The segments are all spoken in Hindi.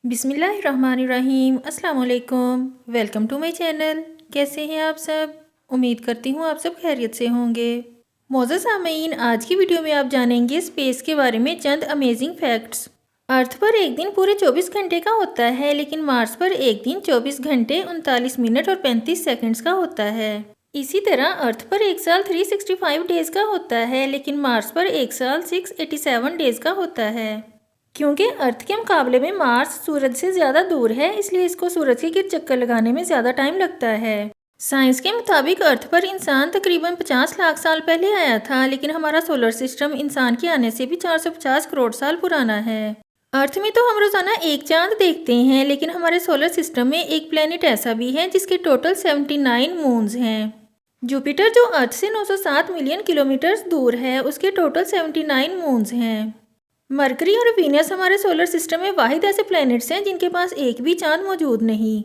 बिस्मिल्लाहिर्रहमानिर्रहीम। अस्सलाम वालेकुम। Welcome to my channel. कैसे हैं आप सब? उम्मीद करती हूँ आप सब खैरियत से होंगे। मोअज़्ज़ज़ सामीन, आज की वीडियो में आप जानेंगे स्पेस के बारे में चंद अमेजिंग फैक्ट्स। अर्थ पर एक दिन पूरे 24 घंटे का होता है, लेकिन मार्स पर एक दिन 24 घंटे 39 मिनट और 35 सेकंड्स का होता है। इसी तरह अर्थ पर एक साल 365 डेज का होता है, लेकिन मार्स पर एक साल 687 डेज का होता है। क्योंकि अर्थ के मुकाबले में मार्स सूरज से ज़्यादा दूर है, इसलिए इसको सूरज के गिर्द चक्कर लगाने में ज़्यादा टाइम लगता है। साइंस के मुताबिक अर्थ पर इंसान तकरीबन 50 लाख साल पहले आया था, लेकिन हमारा सोलर सिस्टम इंसान के आने से भी 450 करोड़ साल पुराना है। अर्थ में तो हम रोज़ाना एक चांद देखते हैं, लेकिन हमारे सोलर सिस्टम में एक प्लेनेट ऐसा भी है जिसके टोटल 79 मून्स हैं। जुपिटर, जो अर्थ से 907 मिलियन किलोमीटर दूर है, उसके टोटल 79 मून्स हैं। मरकरी और वीनस हमारे सोलर सिस्टम में वाहिद ऐसे प्लैनेट्स हैं जिनके पास एक भी चांद मौजूद नहीं।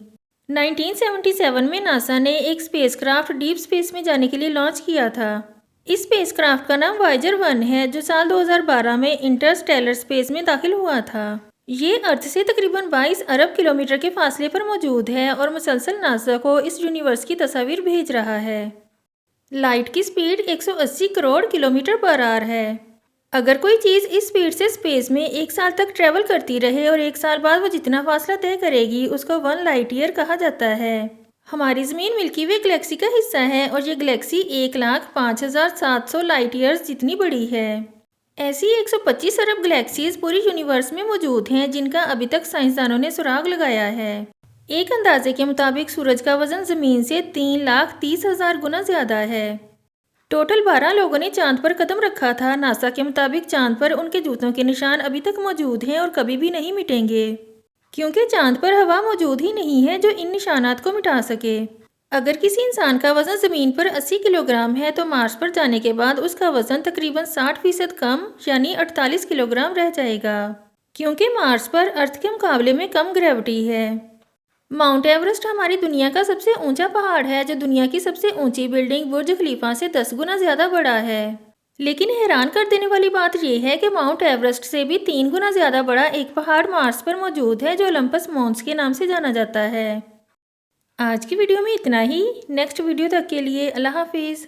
1977 में नासा ने एक स्पेसक्राफ्ट डीप स्पेस में जाने के लिए लॉन्च किया था। इस स्पेसक्राफ्ट का नाम वायेजर 1 है, जो साल 2012 में इंटरस्टेलर स्पेस में दाखिल हुआ था। ये अर्थ से तकरीबन 22 अरब किलोमीटर के फासले पर मौजूद है और मुसलसल नासा को इस यूनिवर्स की तस्वीर भेज रहा है। लाइट की speed 180 crore kilometre per hour है। अगर कोई चीज़ इस स्पीड से स्पेस में एक साल तक ट्रेवल करती रहे और एक साल बाद वो जितना फासला तय करेगी, उसको 1 लाइट ईयर कहा जाता है। हमारी ज़मीन मिल्की वे गैलेक्सी का हिस्सा है और ये गैलेक्सी 1,05,700 लाइट ईयर्स जितनी बड़ी है। ऐसी 125 अरब गैलेक्सीज पूरी यूनिवर्स में मौजूद हैं, जिनका अभी तक साइंसदानों ने सुराग लगाया है। एक अंदाजे के मुताबिक सूरज का वजन ज़मीन से 3,30,000 गुना ज़्यादा है। टोटल 12 लोगों ने चांद पर कदम रखा था। नासा के मुताबिक चांद पर उनके जूतों के निशान अभी तक मौजूद हैं और कभी भी नहीं मिटेंगे, क्योंकि चांद पर हवा मौजूद ही नहीं है जो इन निशानात को मिटा सके। अगर किसी इंसान का वजन ज़मीन पर 80 किलोग्राम है, तो मार्स पर जाने के बाद उसका वजन तकरीबन 60% कम यानी 48 किलोग्राम रह जाएगा, क्योंकि मार्स पर अर्थ के मुकाबले में कम ग्रेविटी है। माउंट एवरेस्ट हमारी दुनिया का सबसे ऊंचा पहाड़ है, जो दुनिया की सबसे ऊंची बिल्डिंग बुर्ज खलीफा से 10 गुना ज़्यादा बड़ा है। लेकिन हैरान कर देने वाली बात यह है कि माउंट एवरेस्ट से भी 3 गुना ज़्यादा बड़ा एक पहाड़ मार्स पर मौजूद है, जो ओलंपस मॉन्स के नाम से जाना जाता है। आज की वीडियो में इतना ही। नेक्स्ट वीडियो तक के लिए अल्लाह हाफिज़।